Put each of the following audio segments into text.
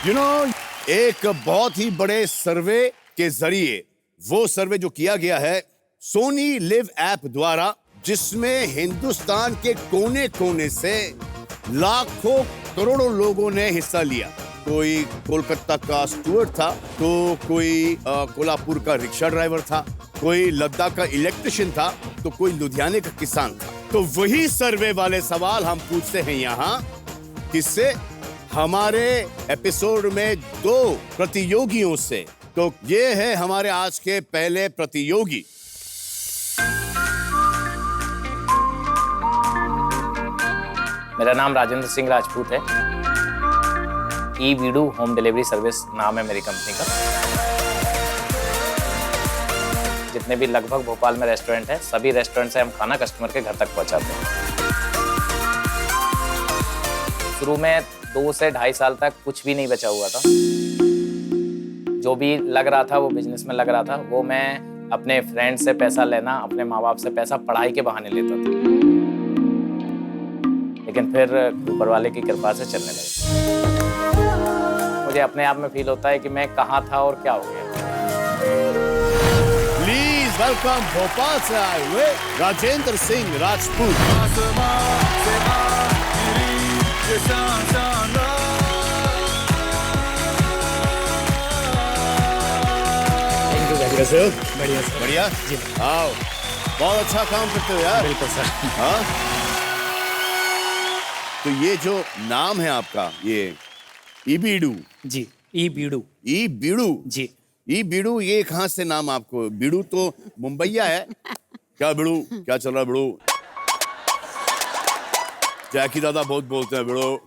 एक बहुत ही बड़े सर्वे के जरिए, वो सर्वे जो किया गया है सोनी लिव ऐप द्वारा, जिसमें हिंदुस्तान के कोने कोने से लाखों करोड़ों लोगों ने हिस्सा लिया। कोई कोलकाता का स्टूअर्ड था, तो कोई कोल्हापुर का रिक्शा ड्राइवर था, कोई लद्दाख का इलेक्ट्रिशियन था, तो कोई लुधियाने का किसान था। तो वही सर्वे वाले सवाल हम पूछते हैं यहाँ, किससे? हमारे एपिसोड में 2 प्रतियोगियों से। तो ये है हमारे आज के पहले प्रतियोगी। मेरा नाम राजेंद्र सिंह राजपूत है। ई-वीडू होम डिलीवरी सर्विस नाम है मेरी कंपनी का। जितने भी लगभग भोपाल में रेस्टोरेंट है, सभी रेस्टोरेंट से हम खाना कस्टमर के घर तक पहुंचाते हैं। शुरू में 2 से 2.5 साल तक कुछ भी नहीं बचा हुआ था। जो भी लग रहा था वो बिजनेस में लग रहा था, वो मैं अपने फ्रेंड से पैसा लेना, अपने माँ बाप से पैसा पढ़ाई के बहाने लेता था। लेकिन फिर ऊपर वाले की कृपा से चलने लगे। मुझे अपने आप में फील होता है कि मैं कहाँ था और क्या हो गया। प्लीज वेलकम भोपाल से आए हुए राजेंद्र सिंह राजपूत। कैसे हो? बढ़िया सर। बढ़िया जी। आओ, बहुत अच्छा काम करते हो यार। बिल्कुल सर। हाँ, तो ये जो नाम है आपका, ये ई-वीडू। जी, ई-वीडू। ई-वीडू जी। ई-वीडू, ये कहाँ से नाम आपको? बीड़ू तो मुंबईया है। क्या बीड़ू, क्या चल रहा है बीड़ू? जैकी दादा बहुत बोलते हैं बीड़ू।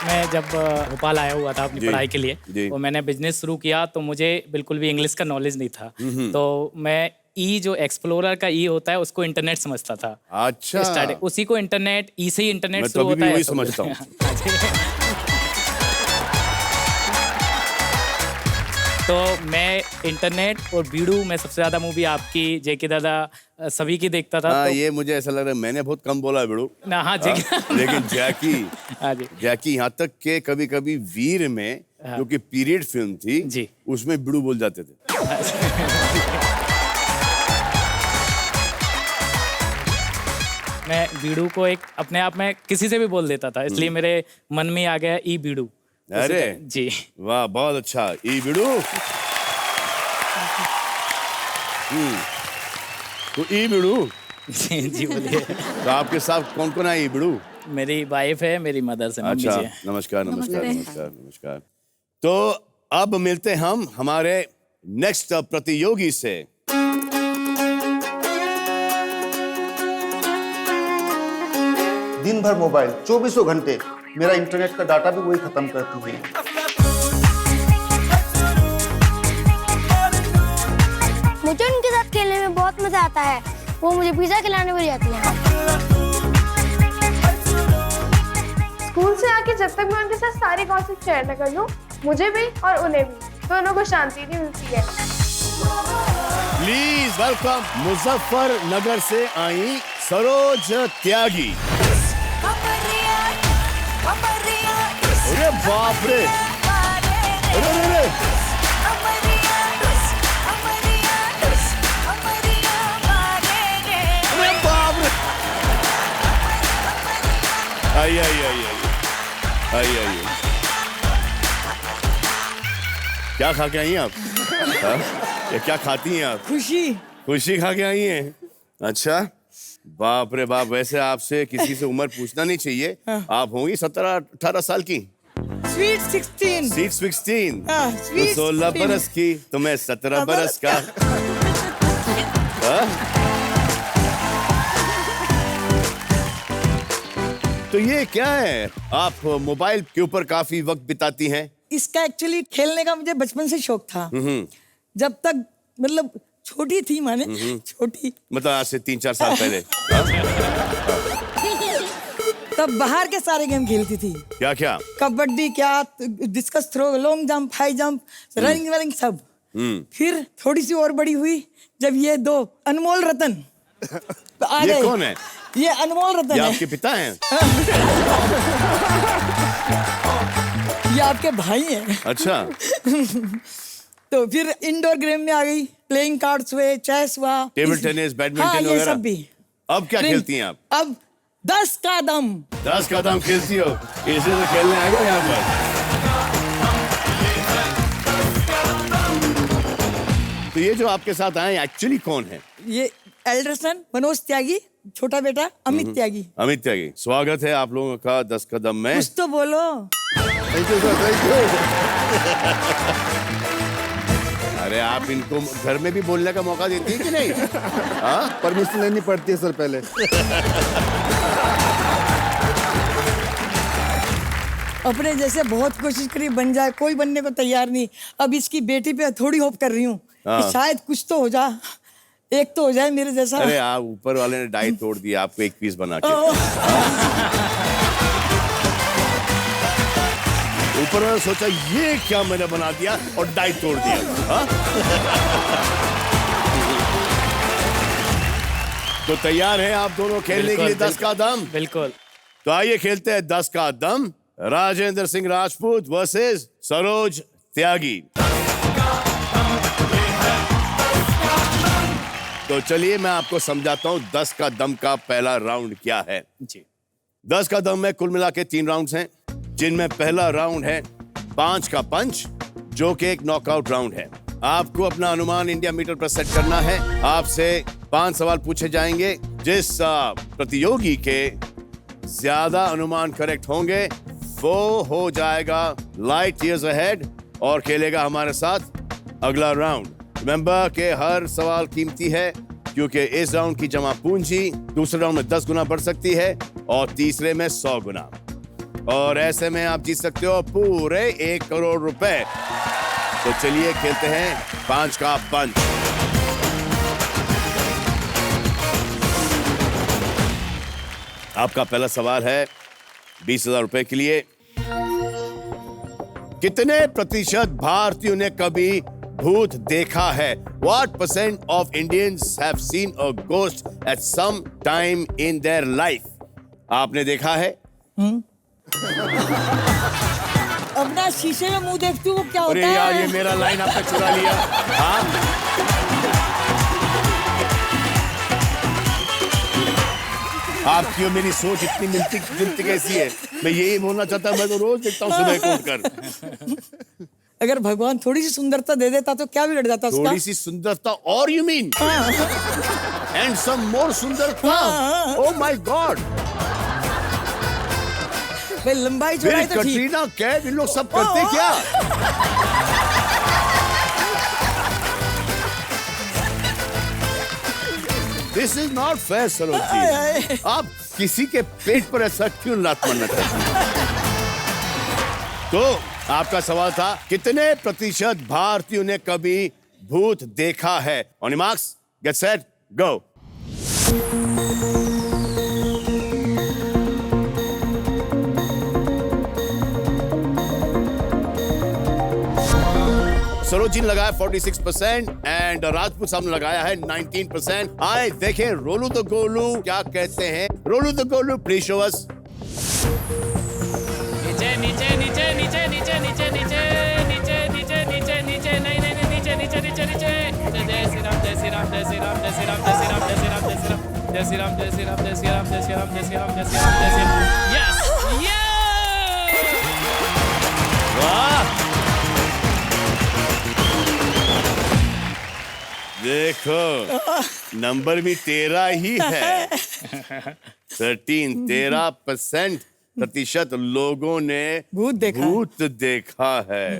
मैं जब भोपाल आया हुआ था अपनी पढ़ाई के लिए, तो मैंने बिजनेस शुरू किया, तो मुझे बिल्कुल भी इंग्लिश का नॉलेज नहीं था। तो मैं ई जो एक्सप्लोरर का ई होता है, उसको इंटरनेट समझता था। अच्छा। उसी को इंटरनेट, ई से ही इंटरनेट शुरू होता है। मैं तो अभी भी वही समझता हूँ। तो मैं इंटरनेट और वीडू में सबसे ज्यादा मूवी आपकी, जेके दादा, सभी की देखता था। हाँ, तो ये मुझे ऐसा लग रहा है मैंने बहुत कम बोला है बीड़ू। हाँ, लेकिन जैकी, हाँ जी, जैकी यहाँ तक के कभी-कभी वीर में, जो कि पीरियड फिल्म थी जी, उसमें बीड़ू बोल जाते थे। मैं बीड़ू को एक अपने आप में किसी से भी बोल देता था, इसलिए मेरे मन में आ गया ई बीड़ू। अरे जी, वाह, बहुत अच्छा। ई बीड़ू। तो ई बीड़ू, जी बोलिए। तो आपके साथ कौन कौन है ई बीड़ू? मेरी वाइफ है, मेरी मदर से। अच्छा, नमस्कार नमस्कार नमस्कार नमस्कार। तो अब मिलते हम हमारे नेक्स्ट प्रतियोगी से। दिन भर मोबाइल, 24 घंटे, मेरा इंटरनेट का डाटा भी वही खत्म करती है। मुझे उनके साथ खेलने में बहुत मजा आता है। वो मुझे पिज्जा खिलाने भी जाती हैं। स्कूल से आके जब तक मैं उनके साथ सारी गॉसिप शेयर न कर लूं, मुझे भी और उन्हें भी, दोनों को शांति नहीं मिलती है। प्लीज वेलकम मुजफ्फरनगर से आई सरोज त्यागी। अरे बाप रे, अरे अरे अरे बाप रे। आई आई आई आई आई आई। क्या खा के आई हैं आप? हाँ? ये क्या खाती हैं आप? खुशी। खुशी खा के आई हैं? अच्छा, बाप रे बाप। वैसे आपसे किसी से उम्र पूछना नहीं चाहिए। आप होंगी 17-18 साल की। स्वीट 16। स्वीट 16। हाँ, तो 16 बरस की, तो मैं 17 बरस का। तो ये क्या है? आप मोबाइल के ऊपर काफी वक्त बिताती हैं। इसका एक्चुअली खेलने का मुझे बचपन से शौक था। जब तक मतलब छोटी थी, माने छोटी, मतलब आज से 3-4 साल पहले। तब बाहर के सारे गेम खेलती थी। क्या क्या? कबड्डी, क्या discus throw, long jump, high jump, running वनिंग सब। फिर थोड़ी सी और बड़ी हुई जब ये 2 अनमोल रतन आ ये गए। कौन है? ये अनमोल रतन ये है। आपके पिता हैं? ये आपके भाई हैं। अच्छा। तो फिर इंडोर गेम में आ गई, प्लेइंग कार्ड्स हुए, चेस हुआ, टेबल टेनिस, बैडमिंटन हाँ, ये वगैरह? सब भी। अब क्या फिर खेलती हैं आप? अब 10 का दम। 10 का दम खेलती हो? इसे तो खेलने आए हो यहाँ पर। तो ये जो आपके साथ आए एक्चुअली कौन है? ये एल्डर सन मनोज त्यागी, छोटा बेटा अमित त्यागी। अमित त्यागी, स्वागत है आप लोगों का 10 कदम में। कुछ तो बोलो। Thank you sir, thank you. अरे आप इनको घर में भी बोलने का मौका देती है कि नहीं? हाँ, परमिशन लेनी पड़ती है सर पहले। अपने जैसे बहुत कोशिश करी बन जाए, कोई बनने को तैयार नहीं। अब इसकी बेटी पे थोड़ी होप कर रही हूँ कि शायद कुछ तो हो जा, एक तो हो जाए मेरे जैसा। अरे आप ऊपर वाले ने डाई तोड़ दिया आपको एक पीस बना के। ऊपर वाले सोचा ये क्या मैंने बना दिया और डाई तोड़ दिया। हाँ? तो तैयार हैं आप दोनों खेलने के लिए 10 का दम? बिल्कुल। तो आइए खेलते हैं 10 का दम। राजेंद्र सिंह राजपूत वर्सेस सरोज त्यागी। तो चलिए मैं आपको समझाता हूं 10 का दम का पहला राउंड क्या है। जी। 10 का दम में कुल मिला के 3 राउंड्स हैं, जिनमें पहला राउंड है 5 का पंच, जो कि एक नॉकआउट राउंड है। आपको अपना अनुमान इंडिया मीटर पर सेट करना है। आपसे 5 सवाल पूछे जाएंगे। जिस प्रतियोगी के ज्यादा अनुमान करेक्ट होंगे वो हो जाएगा लाइट ईयर्स अहेड और खेलेगा हमारे साथ अगला राउंड। रिमेंबर के हर सवाल कीमती है, क्योंकि इस राउंड की जमा पूंजी दूसरे राउंड में 10 गुना बढ़ सकती है और तीसरे में 100 गुना। और ऐसे में आप जीत सकते हो पूरे 1 करोड़ रुपए। तो चलिए खेलते हैं 5 का पंच। आपका पहला सवाल है 20,000 रुपए के लिए। कितने प्रतिशत भारतीयों ने कभी भूत देखा है? What percent of Indians have seen a ghost at some time in their life? आपने देखा है? अपना शीशे में मुंह देखती हूँ क्या अरे होता यार है? ये मेरा लाइन आपने चुरा लिया। हाँ? आपकी और मेरी सोच इतनी मिलती कैसी है? मैं यही बोलना चाहता, मैं तो रोज देखता हूँ सुबह को उठकर। अगर भगवान थोड़ी सी सुंदरता दे देता तो क्या बिगड़ जाता उसका? थोड़ी सी सुंदरता और यू मीन? एंड सम मोर सुंदरता? Oh my God. भाई लंबाई चौड़ाई तो ठीक। कटरीना कैफ इन लोग सब करते क्या? This is not fair Saroj ji. आप किसी के पेट पर ऐसा क्यों लात मारना चाहते हैं? तो आपका सवाल था कितने प्रतिशत भारतीयों ने कभी भूत देखा है? On your marks, get set, go. Saroji ने लगाया 46% एंड राजपूत साहब ने लगाया है 19%। आए देखें रोलू द गोलू क्या कहते हैं। Roll the Golu please show us. नीचे नीचे नीचे नीचे नीचे नीचे नीचे नीचे नीचे नीचे नीचे नहीं नहीं नहीं नीचे नीचे नीचे नीचे। जय श्री राम जय श्री राम जय श्री राम जय श्री राम जय श्री राम जय श्री राम जय श्री राम जय श्री राम जय श्री राम जय श्री राम जय श्री राम जय श्री राम जय श्री राम जय श्री राम। यस ये वाह देखो नंबर भी 13 ही है। 13% प्रतिशत लोगों ने भूत देखा है।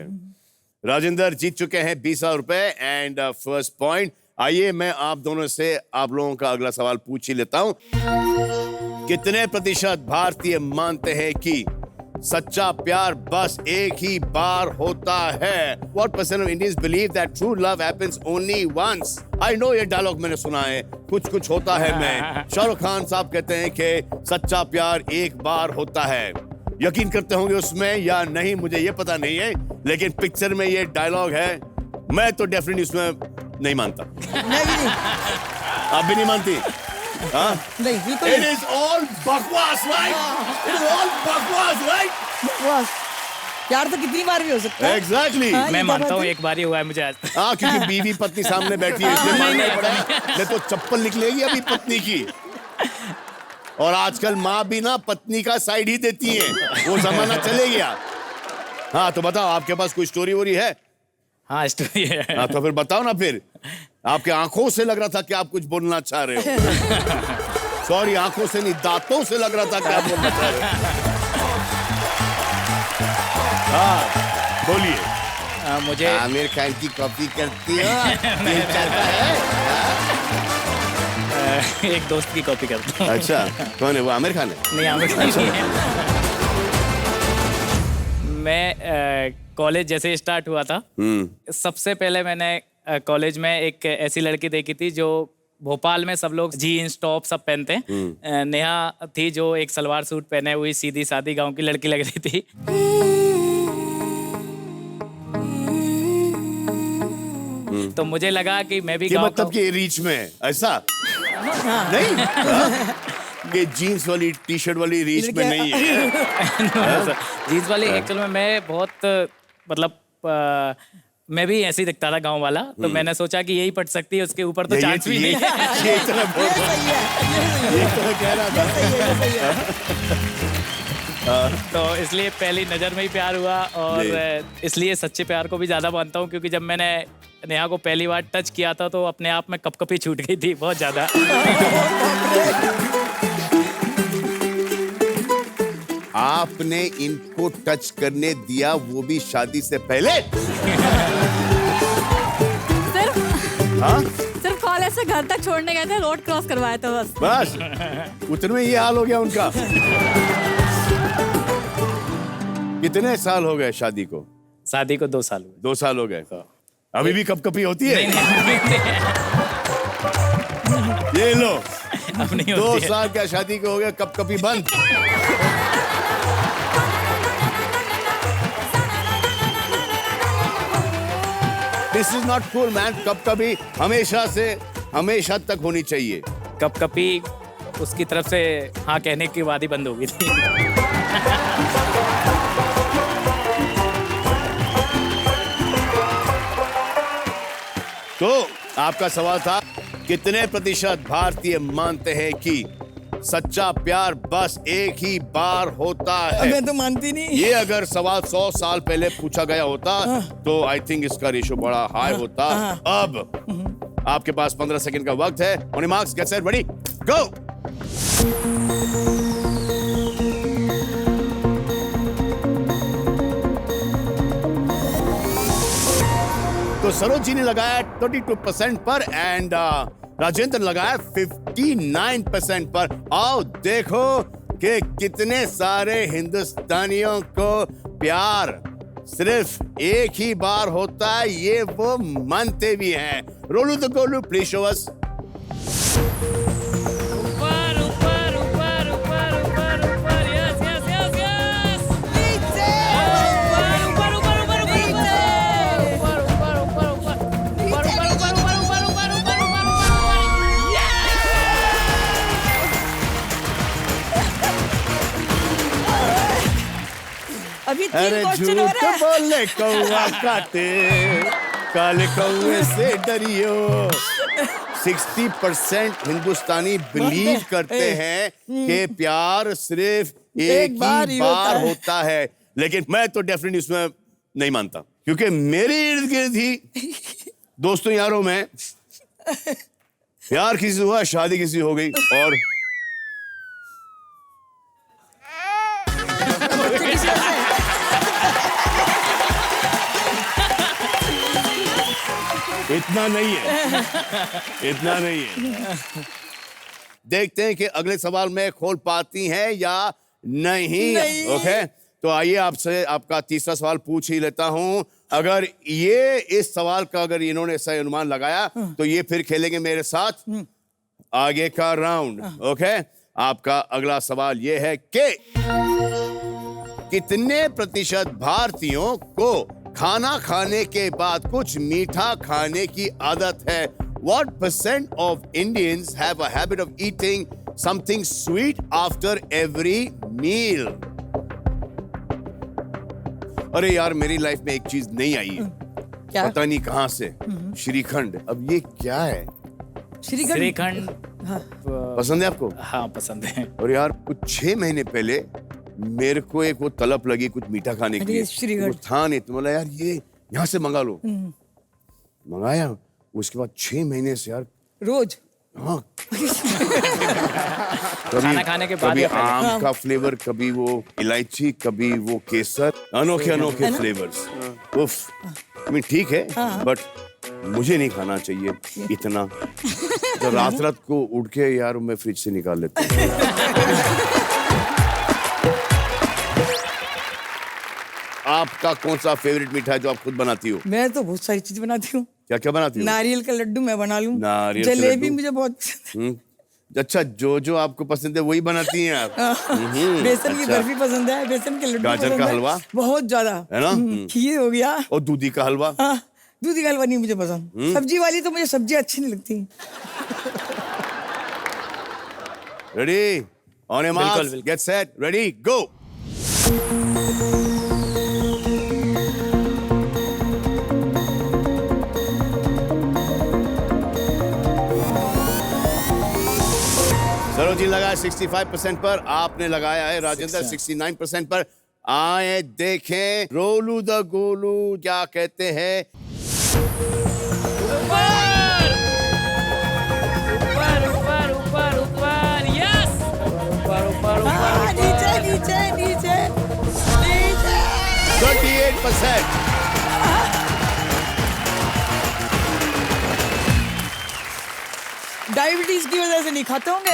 राजेंद्र जीत चुके हैं 20,000 रुपए एंड फर्स्ट पॉइंट। आइए मैं आप दोनों से आप लोगों का अगला सवाल पूछ ही लेता हूं। कितने प्रतिशत भारतीय मानते हैं कि सच्चा प्यार बस एक ही बार होता है? What percent of Indians believe that true love happens only once? I know ये डायलॉग मैंने सुना है, कुछ कुछ होता है मैं। शाहरुख खान साहब कहते हैं कि सच्चा प्यार एक बार होता है। यकीन करते होंगे उसमें या नहीं मुझे ये पता नहीं है, लेकिन पिक्चर में ये डायलॉग है। मैं तो डेफिनेटली उसमें नहीं मानता। नहीं। आप भी नहीं मानती? नहीं बिल्कुल It is all बकवास, right? It is all बकवास, right? बस प्यार तो कितनी बार भी हो सकता है। Exactly. हाँ, मैं ये मानता बात हूँ है। एक बार ही हुआ है मुझे आज तक। हाँ, क्योंकि बीवी पत्नी सामने बैठी है इसलिए मानना ही पड़ा है। नहीं तो चप्पल निकलेगी अभी पत्नी की। और आजकल माँ भी ना पत्नी का साइड ही देती है, वो जमाना चले गया। हाँ तो बताओ, आपके पास कोई स्टोरी वोरी है? हाँ स्टोरी है। हाँ तो फिर बताओ ना फिर। आपके आंखों से लग रहा था कि आप कुछ बोलना चाह रहे हो। सॉरी, आंखों से नहीं, दांतों से लग रहा था कि आप बोलना चाह रहे हो। हाँ बोलिए। मुझे आमिर खान की कॉपी करती हो? ये चाहता है? एक दोस्त की कॉपी करता हूँ। अच्छा, कौन है वो? आमिर खान है? नहीं आमिर खान नहीं है। मैं कॉलेज जैसे स्टार्ट हुआ था, सबसे पहले मैंने कॉलेज में एक ऐसी लड़की देखी थी जो भोपाल में सब लोग जीन्स टॉप सब पहनते हैं। नेहा थी जो एक सलवार सूट पहने हुई सीधी सादी गांव की लड़की लग रही थी। तो मुझे लगा कि मैं भी कि गांव मतलब कि रीच में है, ऐसा नहीं हाँ? कि जीन्स वाली टी शर्ट वाली रीच में नहीं है। जीन्स वाली एक्चुअल में मैं बहुत मतलब मैं भी ऐसे ही दिखता था गांव वाला, तो मैंने सोचा कि यही पट सकती है, उसके ऊपर तो चांस भी नहीं है। ये इतना बोल रहा सही है, ये इतना कह रहा था। सही है। तो इसलिए पहली नजर में ही प्यार हुआ, और इसलिए सच्चे प्यार को भी ज्यादा मानता हूँ, क्योंकि जब मैंने नेहा को पहली बार टच किया था तो अपने आप में कपकपी छूट गई थी बहुत ज्यादा। आपने इनको टच करने दिया, वो भी शादी से पहले? सिर्फ कॉलेज से घर तक छोड़ने गए थे, रोड क्रॉस करवाया था बस। उतने में ये हाल हो गया उनका। कितने साल हो गए शादी को? शादी को 2 साल हुए। 2 साल हो गए। अभी भी कपकपी होती है? ये लो, अब नहीं 2 होती है। साल क्या शादी को हो गया, कपकपी बंद। This is not cool man. कपकपी हमेशा तक होनी चाहिए। कपकपी उसकी तरफ से हाँ कहने के बाद ही बंद हो गई थी। तो आपका सवाल था, कितने प्रतिशत भारतीय मानते हैं कि सच्चा प्यार बस एक ही बार होता है? मैं तो मानती नहीं। ये अगर सवाल 100 साल पहले पूछा गया होता तो आई थिंक इसका रेशो बड़ा हाई होता। अब आपके पास 15 सेकंड का वक्त है। On your marks, get set, ready, go. तो सरोज जी ने लगाया 32% पर एंड राजेंद्र लगाया 59% पर। आओ देखो कि कितने सारे हिंदुस्तानियों को प्यार सिर्फ एक ही बार होता है, ये वो मानते भी हैं। Roll the Golu, please show us. ऊपर ऊपर ऊपर ऊपर ऊपर ऊपर, यस यस यस यस। नीचे ऊपर ऊपर ऊपर ऊपर ऊपर नीचे ऊपर ऊपर ऊपर ऊपर ऊपर ऊपर ऊपर ऊपर ऊपर ऊपर अभी 3 अरे क्वेश्चन हो झूठ रहे हैं। बोले कौवा काटे, काले कौवे से डरियो। 60% हिंदुस्तानी बिलीव करते हैं कि प्यार सिर्फ एक ही बार होता है, लेकिन मैं तो डेफिनेटली इसमें नहीं मानता, क्योंकि मेरे इर्द गिर्द ही दोस्तों यारों में प्यार किसी से हुआ, शादी किसी हो गई, और इतना नहीं है, इतना नहीं है। देखते हैं कि अगले सवाल में खोल पाती हैं या नहीं। ओके, तो आइए आपसे आपका तीसरा सवाल पूछ ही लेता हूं। अगर ये इस सवाल का अगर इन्होंने सही अनुमान लगाया तो ये फिर खेलेंगे मेरे साथ आगे का राउंड। ओके, आपका अगला सवाल ये है कि कितने प्रतिशत भारतीयों को खाना खाने के बाद कुछ मीठा खाने की आदत है? What percent of Indians have a habit of eating something sweet after every meal? अरे यार मेरी लाइफ में एक चीज नहीं आई है, क्या? पता नहीं कहाँ से, श्रीखंड। अब ये क्या है? श्रीखंड। श्रीखंड पसंद है आपको? हाँ पसंद है। और यार कुछ 6 महीने पहले मेरे को एक वो तलब लगी कुछ मीठा खाने के अरे लिए, श्रीखंड। कुछ था नहीं, तो बोला यार ये यहाँ से मंगा लो। मंगाया, उसके बाद 6 महीने से यार रोज। हाँ खाना खाने के बाद कभी या पहले? आम का फ्लेवर, कभी वो इलायची, कभी वो केसर, अनोखे अनोखे फ्लेवर्स। उफ, I mean, ठीक है, बट मुझे नहीं खाना चाहिए इतना। तो रात रात को उठ के यार मैं फ्रिज से निकाल लेता हूँ। आपका कौन सा फेवरेट मीठा है जो आप खुद बनाती हो? मैं तो बहुत सारी चीज बनाती हूँ। क्या क्या बनाती हो? नारियल का लड्डू मैं बना लूं। नारियल का जलेबी लड्डू? मुझे बहुत पसंद है। अच्छा, जो आपको पसंद है वही बनाती हैं आप? बेसन की अच्छा। बर्फी पसंद है, बेसन के लड्डू गाजर पसंद का है, हलवा? बहुत ज्यादा है ना? खीर हो गया। और दूधी का हलवा? हाँ, दूधी का हलवा नहीं मुझे पसंद। सब्जी वाली तो मुझे सब्जी अच्छी नहीं लगती। Ready? On your marks, get set, ready, go. Saroji लगाया 65% पर, आपने लगाया है राजेंद्र 69% पर। आए देखें रोलू द गोलू क्या कहते हैं। ऊपर ऊपर ऊपर ऊपर ऊपर यस ऊपर ऊपर हाँ, ऊपर नीचे नीचे नीचे नीचे। 38%। डायबिटीज की वजह से नहीं खाते होंगे।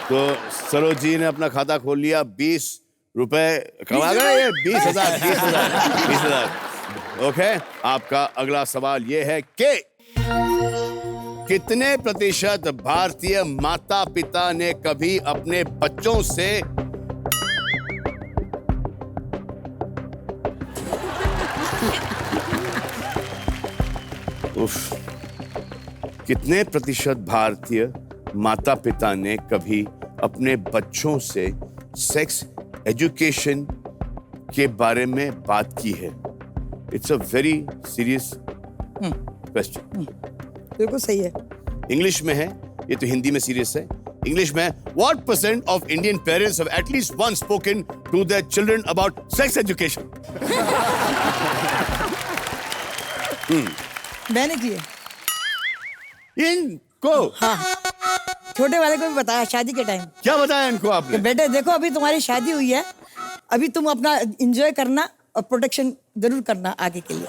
तो सरोजी ने अपना खाता खोल लिया, 20 रुपए कमा गए ये। 20,000। ओके, आपका अगला सवाल ये है कि कितने प्रतिशत भारतीय माता पिता ने कभी अपने बच्चों से उफ, कितने प्रतिशत भारतीय माता पिता ने कभी अपने बच्चों से सेक्स एजुकेशन के बारे में बात की है? It's a very serious question. बिल्कुल सही है। इंग्लिश में है, ये तो हिंदी में सीरियस है। इंग्लिश में, what percent of Indian parents have at least once spoken to their children about sex education? मैंने किए। इनको छोटे वाले को भी बताया शादी के टाइम। क्या बताया इनको कि आपने? बेटे देखो अभी तुम्हारी शादी हुई है, अभी तुम अपना एंजॉय करना और प्रोटेक्शन जरूर करना आगे के लिए।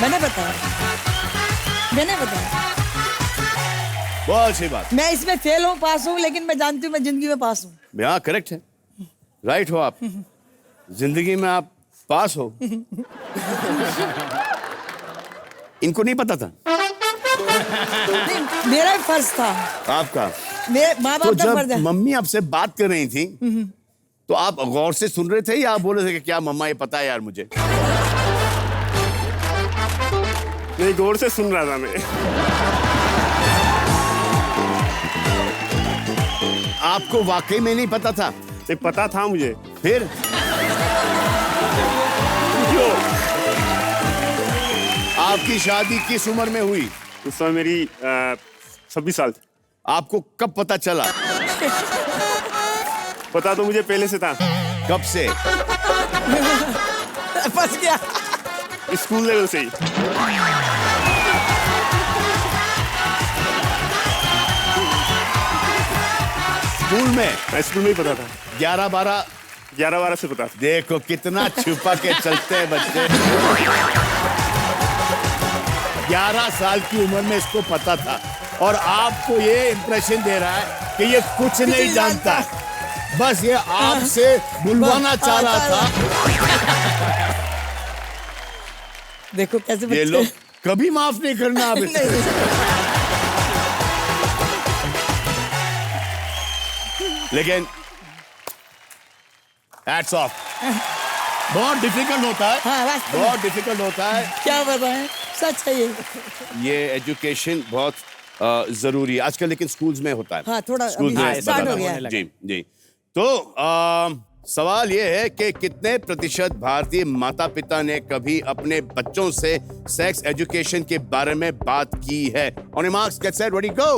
मैंने बताया। बहुत अच्छी बात। मैं इसमें फेल हूँ पास हूँ, लेकिन मैं जानती हूँ मैं जिंदगी में पास हूँ। हाँ, करेक्ट है, राइट हो आप, जिंदगी में आप पास हो। इनको नहीं पता था? नहीं, मेरा भी फर्ज था। आपका? मेरे माँ तो बाप का फर्ज जब है। मम्मी आपसे बात कर रही थी तो आप गौर से सुन रहे थे या आप बोल रहे थे कि क्या मम्मा ये पता है यार मुझे? नहीं, गौर से सुन रहा था मैं। आपको वाकई में नहीं पता था? नहीं, पता था मुझे। फिर क्यों? आपकी शादी किस उम्र में हुई? उस समय मेरी 26 साल थी। आपको कब पता चला? पता तो मुझे पहले से था। कब से? फंस गया। स्कूल लेवल से ही। स्कूल में? स्कूल में ही पता था। 11-12? 11-12 से पता था। देखो कितना छुपा के चलते हैं बच्चे। 11 साल की उम्र में इसको पता था और आपको ये इंप्रेशन दे रहा है कि ये कुछ नहीं जानता, बस ये आपसे बुलवाना चाह रहा था। देखो कैसे ये लोग कभी माफ नहीं करना आप इसे। लेकिन हैट्स ऑफ, बहुत डिफिकल्ट होता है। हाँ, वास्तव में। बहुत डिफिकल्ट होता है। क्या बताएं, सच है ये एजुकेशन बहुत जरूरी है आजकल, लेकिन स्कूल्स में होता है। हाँ, थोड़ा स्कूल्स अभी में स्टार्ट हो बताता गया हूँ। है। जी जी। तो सवाल ये है कि कितने प्रतिशत भारतीय माता पिता ने कभी अपने बच्चों से सेक्स एजुकेशन के बारे में बात की है? On your marks, get set, ready, go.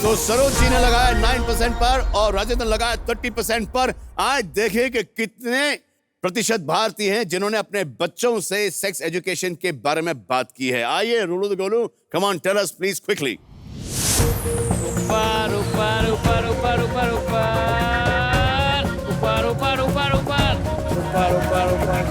तो सरोज जी ने लगाया 9% पर और राजेंद्र लगाया 30% पर। आज देखें कि कितने प्रतिशत भारतीय हैं जिन्होंने अपने बच्चों से सेक्स एजुकेशन के बारे में बात की है। आइए roll the Golu, come on, tell us please quickly. ऊपर ऊपर ऊपर ऊपर ऊपर ऊपर ऊपर ऊपर ऊपर ऊपर ऊपर ऊपर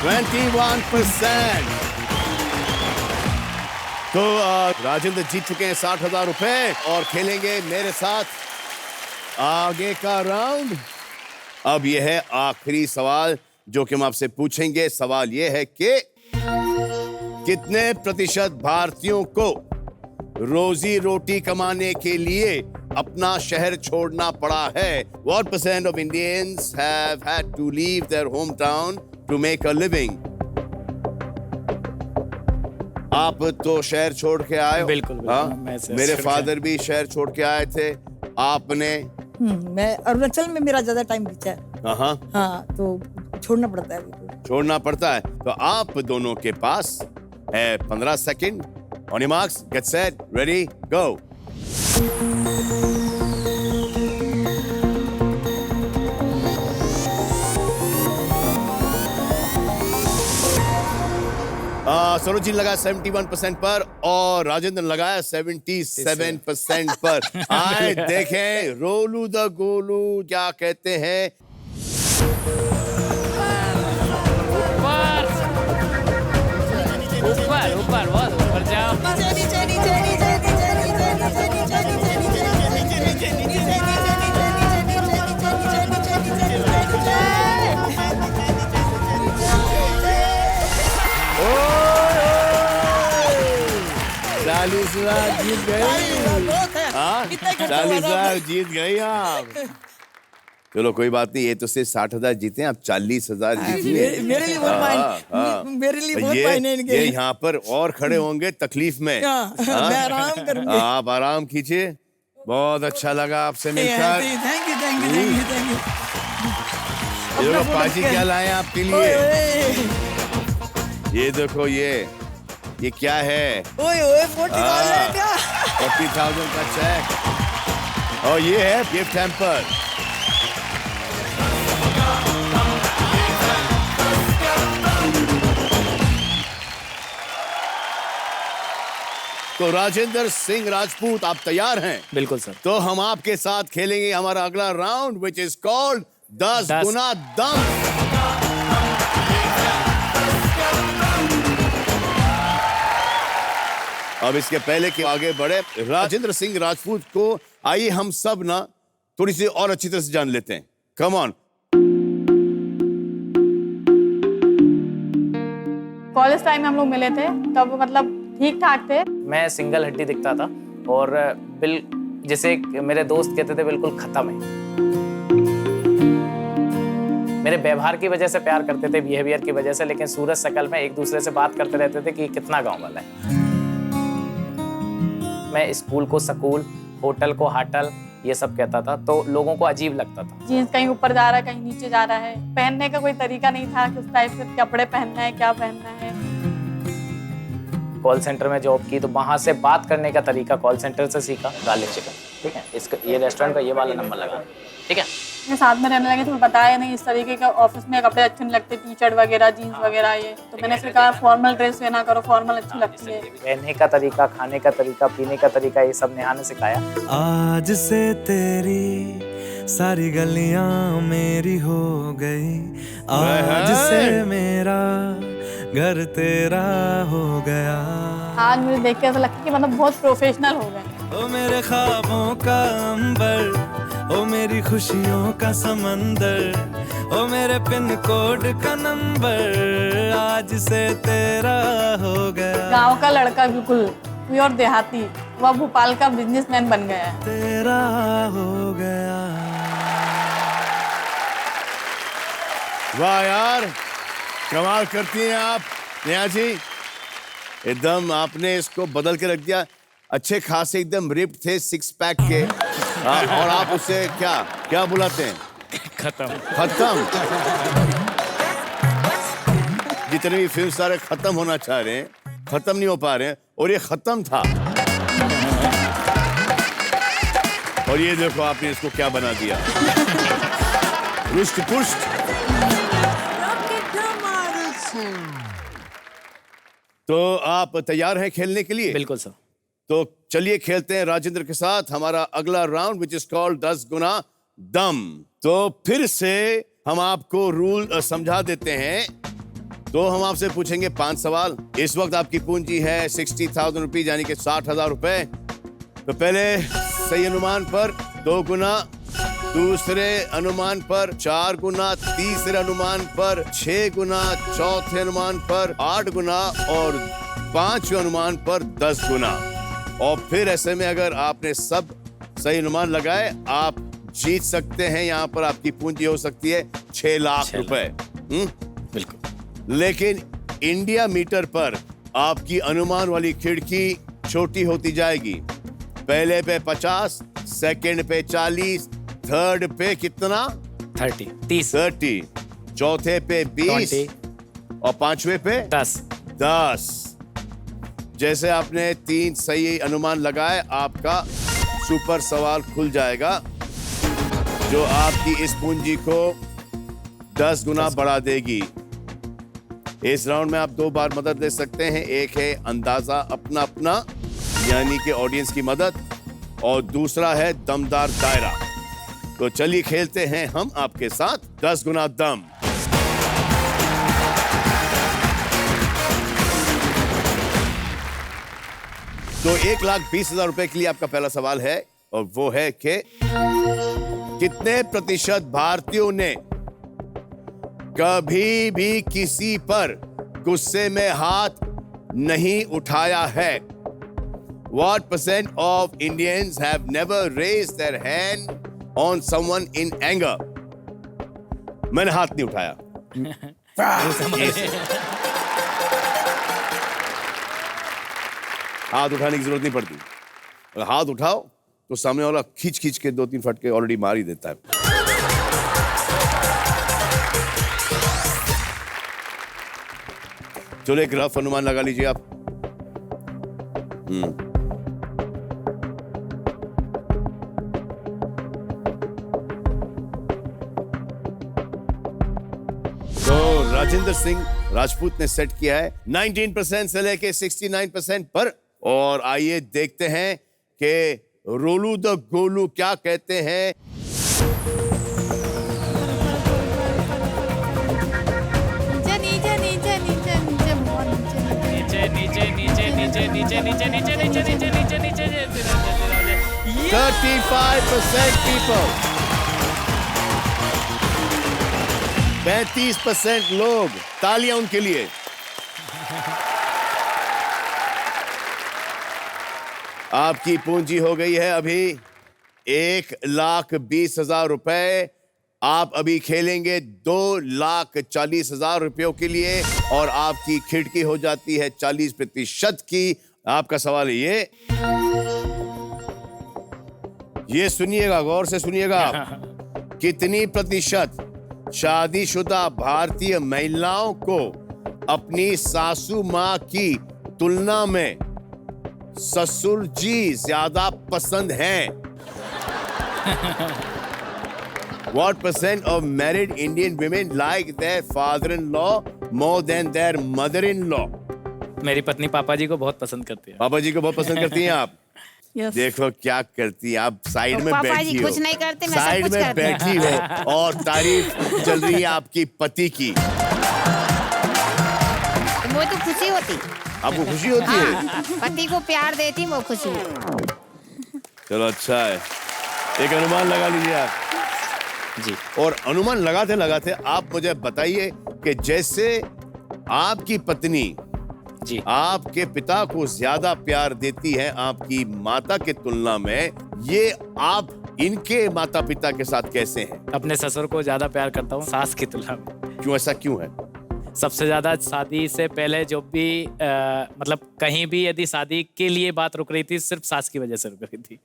21%। तो राजेंद्र जीत चुके हैं 60,000 रुपए और खेलेंगे मेरे साथ आगे का राउंड। अब यह है आखिरी सवाल जो कि हम आपसे पूछेंगे। सवाल यह है कि कितने प्रतिशत भारतीयों को रोजी रोटी कमाने के लिए अपना शहर छोड़ना पड़ा है? What percent of Indians have had to leave their hometown to make a living? आप तो शहर छोड़ के आए हो। बिल्कुल, हाँ? मैं शहर मेरे छोड़ के फादर भी शहर छोड़ के आए थे। आपने? मैं अरुणाचल में मेरा ज्यादा टाइम बीता है। हाँ, हाँ, तो छोड़ना पड़ता है बिल्कुल। छोड़ना पड़ता है। तो आप दोनों के पास है 15 second. On your marks, get set, ready, go. Saroj ji लगाया 71% पर और राजेंद्र लगाया 77% पर। आए देखें रोलू द गोलू क्या कहते हैं। ऊपर ऊपर बहुत ऊपर जाओ। जीत गई। हाँ, 40,000 जीत गई आप। चलो कोई बात नहीं, ये तो सिर्फ 60,000 जीते हैं, आप 40,000 जीतिए। मेरे लिए बहुत मेरे लिए बहुत मायने इनके। ये यहाँ पर और खड़े होंगे तकलीफ में। मैं आराम करूंगी। आप आराम कीजिए। बहुत अच्छा लगा आपसे मिलकर। Thank you. ये लोग पाजी क्या लाए आपके लिए? ये देखो, ये क्या है? ओए 40,000 का 40,000 का चेक। और ये है गिफ्ट हैम्पर। तो राजेंद्र सिंह राजपूत, आप तैयार हैं? बिल्कुल सर। तो हम आपके साथ खेलेंगे हमारा अगला राउंड, विच इज कॉल्ड 10 गुना दम। अब इसके पहले कि आगे बढ़े राजेंद्र सिंह राजपूत को, आइए हम सब ना थोड़ी सी और अच्छी तरह से जान लेते हैं। Come on. कॉलेज टाइम में हम लोग मिले थे, तब मतलब ठीक ठाक थे। मैं सिंगल हड्डी दिखता था और जैसे मेरे दोस्त कहते थे बिल्कुल खत्म है। मेरे व्यवहार की वजह से प्यार करते थे, बिहेवियर की वजह से, लेकिन सूरत शकल में एक दूसरे से बात करते रहते थे कि कितना गांव वाला है। मैं स्कूल को स्कूल, होटल को हाटल, ये सब कहता था, तो लोगों को अजीब लगता था। जीन्स कहीं ऊपर जा रहा है, कहीं नीचे जा रहा है। पहनने का कोई तरीका नहीं था, किस टाइप से कपड़े पहनना है, क्या पहनना है। कॉल सेंटर में जॉब की तो वहां से बात करने का तरीका कॉल सेंटर से सीखा। गार्लिक चिकन, ठीक है, इसका ये रेस्टोरेंट का ये वाला नंबर लगा, ठीक है। मैं साथ में रहने लगे तो मैं बताया नहीं, इस तरीके का ऑफिस में कपड़े अच्छे नहीं लगते, टी शर्ट वगैरह, जीन्स वगैरह। ये तो मैंने फिर कहा फॉर्मल ड्रेस पहना करो, फॉर्मल अच्छी लगती है। रहने का तरीका, खाने का तरीका, पीने का तरीका, ये सब नेहा ने सिखाया। आज से तेरी सारी गलियां मेरी हो गई, आज से मेरा घर तेरा हो गया। आज मुझे देख के ऐसा लगता है कि मतलब बहुत प्रोफेशनल हो गए। ओ मेरे ख्वाबों का अंबर, ओ मेरी खुशियों का समंदर, ओ मेरे पिन कोड का नंबर आज से तेरा हो गया। गांव का लड़का बिल्कुल प्योर देहाती, वह भोपाल का बिजनेसमैन बन गया है। तेरा हो गया। वाह यार, कमाल करती हैं आप नेहा जी, एकदम आपने इसको बदल के रख दिया। अच्छे खासे एकदम रिप्ड थे, 6 पैक के। और आप उससे क्या क्या बुलाते हैं? खत्म। जितने भी फिल्म स्टार खत्म होना चाह रहे हैं, खत्म नहीं हो पा रहे हैं, और ये खत्म था। और ये देखो आपने इसको क्या बना दिया, रुष्ट पुष्ट। तो आप तैयार हैं खेलने के लिए? बिल्कुल सर। तो चलिए खेलते हैं राजेंद्र के साथ हमारा अगला राउंड, विच इज कॉल्ड 10 गुना दम। तो फिर से हम आपको रूल समझा देते हैं। तो हम आपसे पूछेंगे 5 सवाल। इस वक्त आपकी पूंजी है 60,000 रुपीज, यानी कि 60,000 रुपए। तो पहले सही अनुमान पर 2 गुना, दूसरे अनुमान पर 4 गुना, तीसरे अनुमान पर 6 गुना, चौथे अनुमान पर 8 गुना और 5वें अनुमान पर 10 गुना। और फिर ऐसे में अगर आपने सब सही अनुमान लगाए, आप जीत सकते हैं। यहाँ पर आपकी पूंजी हो सकती है 6 लाख रुपए। बिल्कुल। लेकिन इंडिया मीटर पर आपकी अनुमान वाली खिड़की छोटी होती जाएगी। पहले पे 50, सेकंड पे 40, थर्ड पे कितना? 30, चौथे पे 20 और 5वें पे 10। जैसे आपने 3 सही अनुमान लगाए, आपका सुपर सवाल खुल जाएगा, जो आपकी इस पूंजी को 10 गुना बढ़ा देगी। इस राउंड में आप 2 बार मदद दे सकते हैं। एक है अंदाजा अपना अपना, यानी कि ऑडियंस की मदद, और दूसरा है दमदार दायरा। तो चलिए खेलते हैं हम आपके साथ 10 गुना दम। तो 1,20,000 रुपए के लिए आपका पहला सवाल है, और वो है कि कितने प्रतिशत भारतीयों ने कभी भी किसी पर गुस्से में हाथ नहीं उठाया है? What percent of Indians have never raised their hand on someone in anger? मैंने हाथ नहीं उठाया। हाथ उठाने की जरूरत नहीं पड़ती। अगर हाथ उठाओ तो सामने वाला खींच खींच के 2-3 फटके ऑलरेडी मार ही देता है। चलो एक रफ अनुमान लगा लीजिए आप। तो राजेंद्र सिंह राजपूत ने सेट किया है 19% से लेके 69% पर। और आइए देखते हैं कि रोलू द गोलू क्या कहते हैं। नीचे 35% people, 35% लोग, तालियां उनके लिए। आपकी पूंजी हो गई है अभी 1,20,000 रुपए। आप अभी खेलेंगे 2,40,000 रुपयों के लिए, और आपकी खिड़की हो जाती है 40% की। आपका सवाल है ये सुनिएगा, गौर से सुनिएगा। कितनी प्रतिशत शादीशुदा भारतीय महिलाओं को अपनी सासू माँ की तुलना में ससुर जी ज्यादा पसंद हैं? What percent of married Indian women like their father-in-law more than their mother-in-law? मेरी पत्नी पापा जी को बहुत पसंद करती है। पापा जी को बहुत पसंद करती हैं आप? Yes. देखो क्या करती हैं आप, साइड में पापा बैठी जी हो, कुछ नहीं करते, मैं सब साइड कुछ में करती हूँ। बैठी हो और तारीफ चल रही है आपकी पति की। वो तो खुशी होती, आपको खुशी होती है? हाँ, पति को प्यार देती वो खुशी होती। चलो अच्छा है, एक अनुमान लगा लीजिए आप। जी। और अनुमान लगाते लगाते आप मुझे बताइए कि जैसे आपकी पत्नी जी आपके पिता को ज्यादा प्यार देती है आपकी माता के तुलना में, ये आप इनके माता पिता के साथ कैसे हैं? अपने ससुर को ज्यादा प्यार करता हूँ सास की तुलना में। क्यों, ऐसा क्यों है? सबसे ज्यादा शादी से पहले जो भी मतलब कहीं भी यदि शादी के लिए बात रुक रही थी, सिर्फ सास की वजह से रुक रही थी।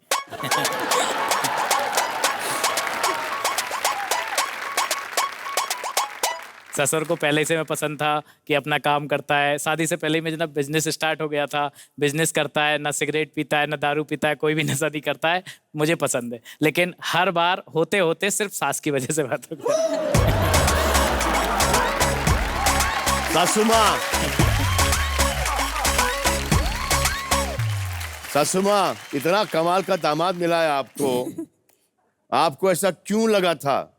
ससुर को पहले से मैं पसंद था कि अपना काम करता है। शादी से पहले ही मेरा बिजनेस स्टार्ट हो गया था। बिजनेस करता है, ना सिगरेट पीता है, ना दारू पीता है, कोई भी नशा नहीं करता है, मुझे पसंद है। लेकिन हर बार होते होते सिर्फ सास की वजह से बात हो गई। सासू माँ, इतना कमाल का दामाद मिला है आपको ऐसा क्यों लगा था?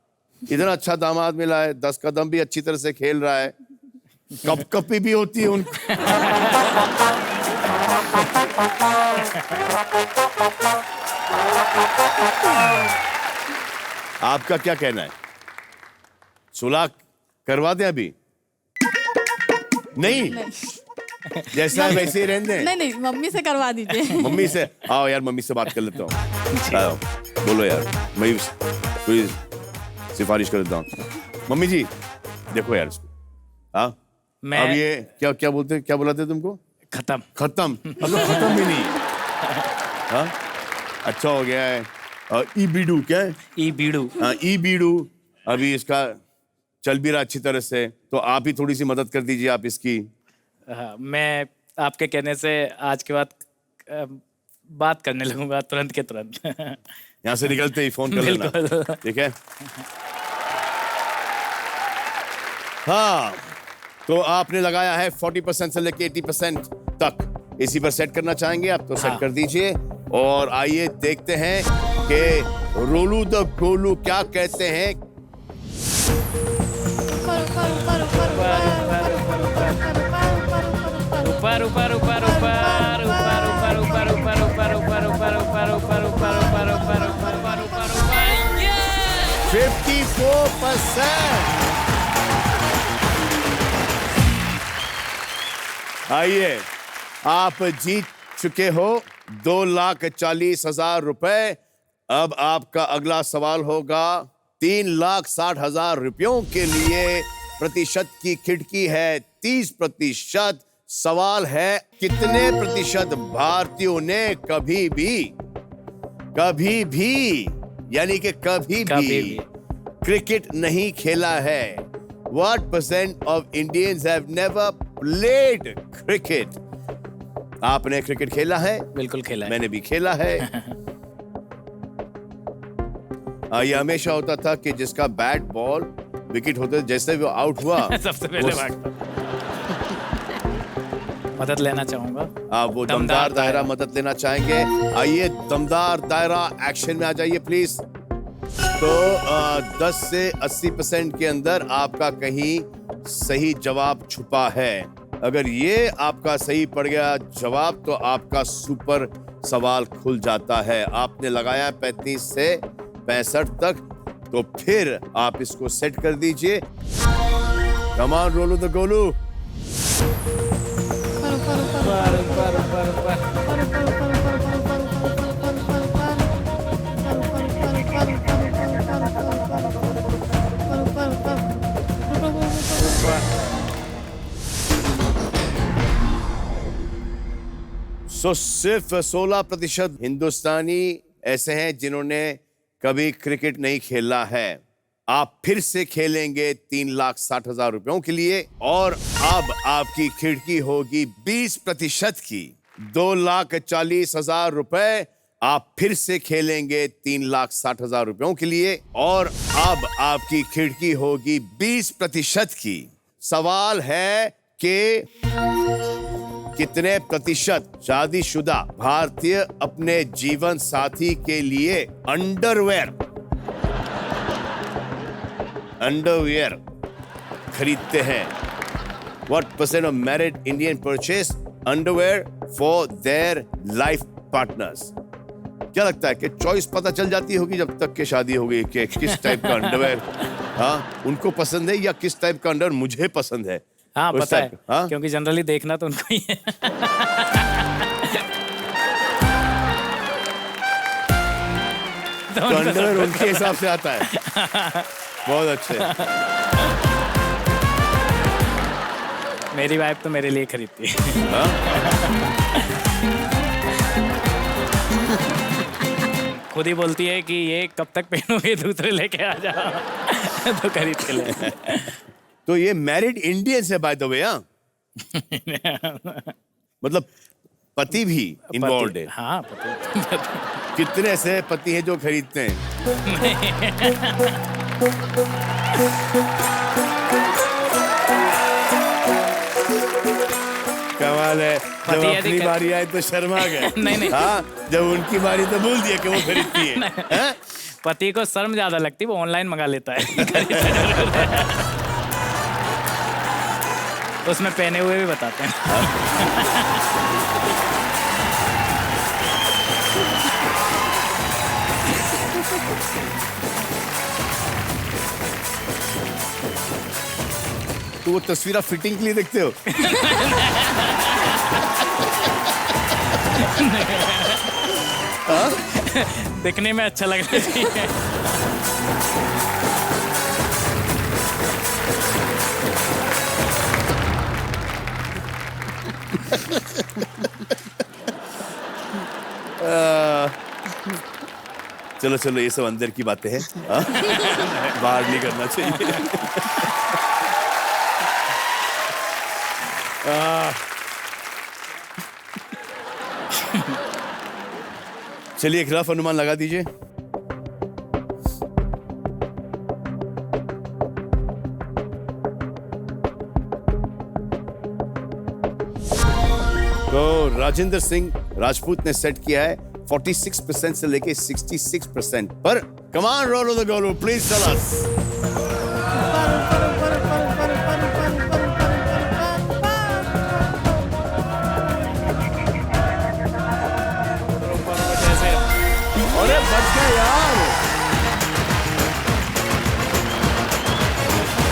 इतना अच्छा दामाद मिला है, 10 कदम भी अच्छी तरह से खेल रहा है, कपकपी भी होती है उनको। आपका क्या कहना है? सुलह करवा दें अभी? नहीं, जैसा है वैसे ही रहने दें? नहीं, मम्मी से करवा दीजिए। मम्मी से? आओ यार, मम्मी से बात कर लेता हूँ। आओ, बोलो यार, मैं कोई सिफारिश कर देता हूँ। मम्मी जी, देखो यार इसको। हाँ, अब ये क्या बोलते, क्या बुलाते तुमको? खत्म। अब तो खत्म भी नहीं। हाँ, अच्छा हो गया है। ई बीडू क्या है? ई बीडू। हाँ, ई बीडू अभी इसका चल भी रहा अच्छी तरह से, तो आप ही थोड़ी सी मदद कर दीजिए आप इसकी। मैं आपके कहने से आज के बाद बात करने लगूंगा तुरंत के तुरंत। यहाँ से निकलते ही फोन कर लेना, ठीक है? हाँ, तो आपने लगाया है 40% से लेके 80% तक। इसी पर सेट करना चाहेंगे आप तो सेट कर दीजिए। और आइए देखते हैं कि रोलू द गोलू क्या कहते हैं। ऊपर ऊपर ऊपर ऊपर ऊपर ऊपर ऊपर ऊपर ऊपर ऊपर ऊपर ऊपर ऊपर ऊपर ऊपर ऊपर ऊपर ऊपर 54%। आइए, आप जीत चुके हो 2,40,000 रुपए। अब आपका अगला सवाल होगा 3,60,000 रुपयों के लिए। प्रतिशत की खिड़की है 30%। सवाल है, कितने प्रतिशत भारतीयों ने कभी भी यानी कि कभी भी क्रिकेट नहीं खेला है? What % of Indians have never played cricket? आपने क्रिकेट खेला है? बिल्कुल खेला है। मैंने भी खेला है। ये हमेशा होता था कि जिसका बैट बॉल विकेट होते, जैसे वो आउट हुआ सबसे पहले भागता। मदद लेना चाहूंगा। आप वो दमदार दायरा मदद लेना चाहेंगे? आइए, दमदार दायरा एक्शन में आ जाइए प्लीज। तो 10 से 80% के अंदर आपका कहीं सही जवाब छुपा है। अगर ये आपका सही पड़ गया जवाब तो आपका सुपर सवाल खुल जाता है। आपने लगाया 35 से 65 तक, तो फिर आप इसको सेट कर दीजिए। Come on roll the Golu. तो सिर्फ 16% हिंदुस्तानी ऐसे हैं जिन्होंने कभी क्रिकेट नहीं खेला है। आप फिर से खेलेंगे 3,60,000 रुपयों के लिए, और अब आपकी खिड़की होगी 20% की 2,40,000 रुपए। आप फिर से खेलेंगे 3,60,000 रुपयों के लिए, और अब आपकी खिड़की होगी 20% की। सवाल है कि कितने प्रतिशत शादीशुदा भारतीय अपने जीवन साथी के लिए अंडरवेयर खरीदते हैं? What % of married Indian purchase underwear for their life partners? क्या लगता है कि चॉइस पता चल जाती होगी जब तक के शादी हो गई कि किस टाइप का अंडरवेयर हाँ उनको पसंद है या किस टाइप का अंडरवेयर मुझे पसंद है? हाँ उस पता है type का, हाँ? क्योंकि जनरली देखना तो उनको ही है। तो अंडरवेयर उनके हिसाब से आता है। बहुत अच्छे। मेरी वाइफ तो मेरे लिए खरीदती है। खुद ही बोलती है कि ये कब तक पहनोगे, दूसरे लेके आ जाओ। तो खरीद के ले। तो ये मैरिड इंडियंस है बाय द वे, हाँ? मतलब पति भी इन्वॉल्व है? हाँ पति। कितने ऐसे पति हैं जो खरीदते हैं? कमाल है, जब अपनी बारी आई तो शर्मा गए। नहीं हाँ, जब उनकी बारी तो बोल दिया कि वो खरीदती है। पति को शर्म ज्यादा लगती है, वो ऑनलाइन मंगा लेता है। उसमें पहने हुए भी बताते हैं। तो वो तस्वीर आप फिटिंग के लिए देखते हो? दिखने में अच्छा लगना चाहिए। चलो चलो, ये सब अंदर की बातें हैं, बाहर नहीं करना चाहिए। चलिए एक रफ अनुमान लगा दीजिए। तो राजेंद्र सिंह राजपूत ने सेट किया है 46% से लेके 66% पर। Come on roll the Golu, please tell us. अरे बच गए यार,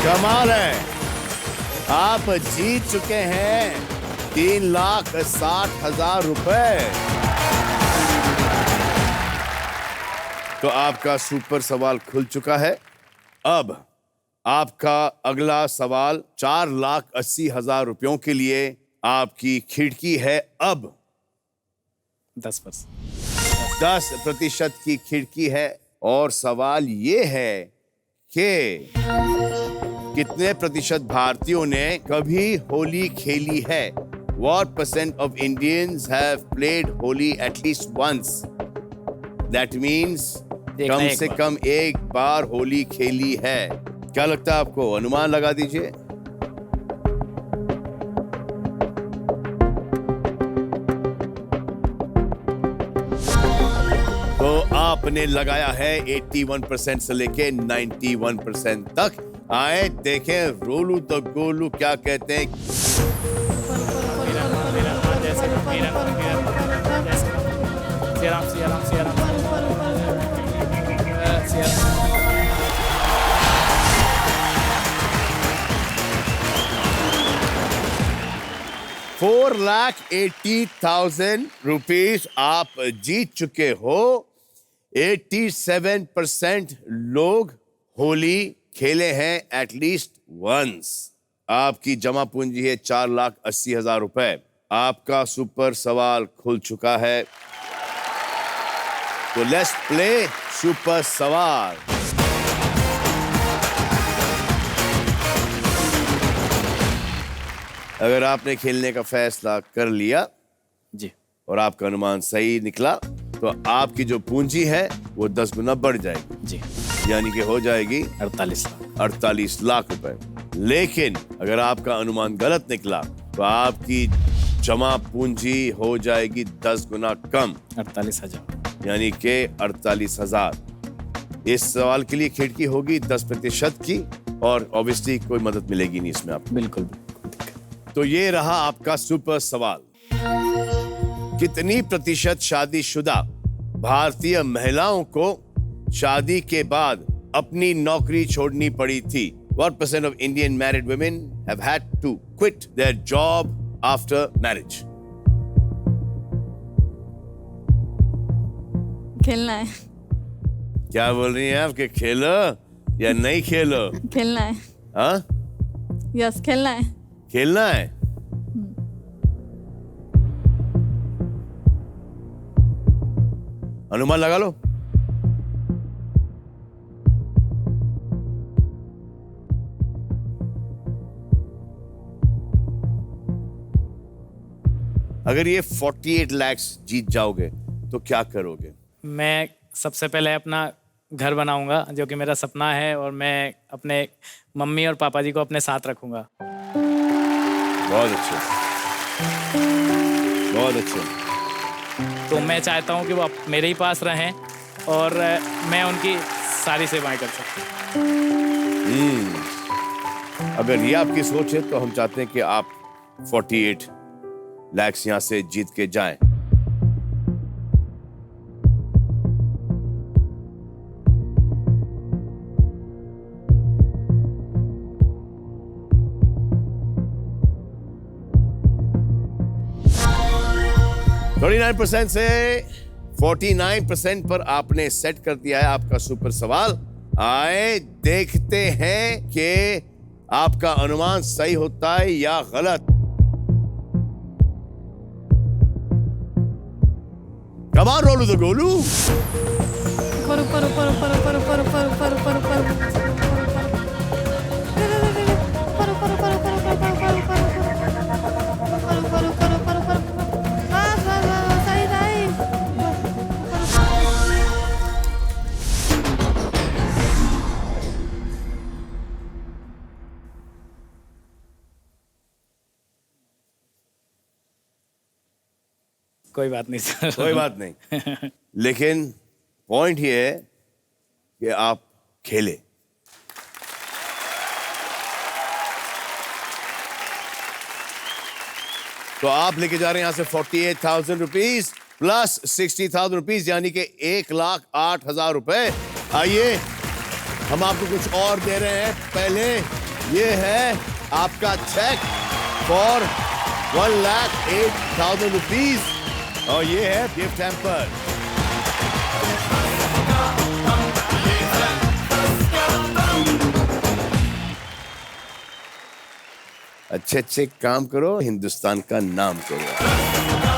कमाल है। आप जीत चुके हैं 3,60,000 रुपए। तो आपका सुपर सवाल खुल चुका है। अब आपका अगला सवाल 4,80,000 रुपयों के लिए आपकी खिड़की है। अब 10% की खिड़की है और सवाल ये है कि कितने प्रतिशत भारतीयों ने कभी होली खेली है? What percent of Indians have played Holi at least once? That means कम से कम एक बार होली खेली है। क्या लगता है आपको? अनुमान लगा दीजिए। तो आपने लगाया है 81% से लेके 91% तक। आए देखें रोलू द गोलू क्या कहते हैं। ₹4,80,000 रुपीज आप जीत चुके हो। 87% लोग होली खेले हैं एटलीस्ट वंस। आपकी जमा पूंजी है 4,80,000 रुपए। आपका सुपर सवाल खुल चुका है। तो लेट्स प्ले सुपर सवाल। अगर आपने खेलने का फैसला कर लिया जी और आपका अनुमान सही निकला तो आपकी जो पूंजी है वो 10 गुना बढ़ जाएगी जी, यानी कि हो जाएगी 48 लाख रुपए। लेकिन अगर आपका अनुमान गलत निकला तो आपकी जमा पूंजी हो जाएगी 10 गुना कम, 48,000, यानी कि 48,000। इस सवाल के लिए खिड़की होगी 10% की और ऑब्वियसली कोई मदद मिलेगी नहीं इसमें आपको। बिल्कुल। तो ये रहा आपका सुपर सवाल। कितनी प्रतिशत शादीशुदा भारतीय महिलाओं को शादी के बाद अपनी नौकरी छोड़नी पड़ी थी? What percent of Indian married women have had to quit their job after marriage? खेलना है। क्या बोल रही हैं आप कि खेलो या नहीं खेलो? खेलना है। हाँ? यस, खेलना है। खेलना है। अनुमान लगा लो। अगर ये 48 लाख जीत जाओगे तो क्या करोगे? मैं सबसे पहले अपना घर बनाऊंगा, जो कि मेरा सपना है, और मैं अपने मम्मी और पापा जी को अपने साथ रखूंगा। बहुत अच्छे, बहुत अच्छे। तो मैं चाहता हूं कि वो मेरे ही पास रहें और मैं उनकी सारी सेवाएं कर सकूं। अगर ये आपकी सोच है तो हम चाहते हैं कि आप 48 लाख यहां से जीत के जाएं। %49 से 49% पर आपने सेट कर दिया है आपका सुपर सवाल। आए देखते हैं कि आपका अनुमान सही होता है या गलत। Come on, roll the Golu. ऊपर ऊपर ऊपर ऊपर ऊपर ऊपर ऊपर ऊपर ऊपर ऊपर कोई बात नहीं सर। कोई बात नहीं, लेकिन पॉइंट ये है कि आप खेले। तो आप लेके जा रहे हैं यहां से 48,000 रुपीज प्लस 60,000 रुपीज, यानी कि 1,08,000 रुपए। आइए हम आपको कुछ और दे रहे हैं। पहले ये है आपका चेक फॉर 1,08,000 रुपीज और ये है गिफ्ट हैम्पर। अच्छे अच्छे काम करो, हिंदुस्तान का नाम करो।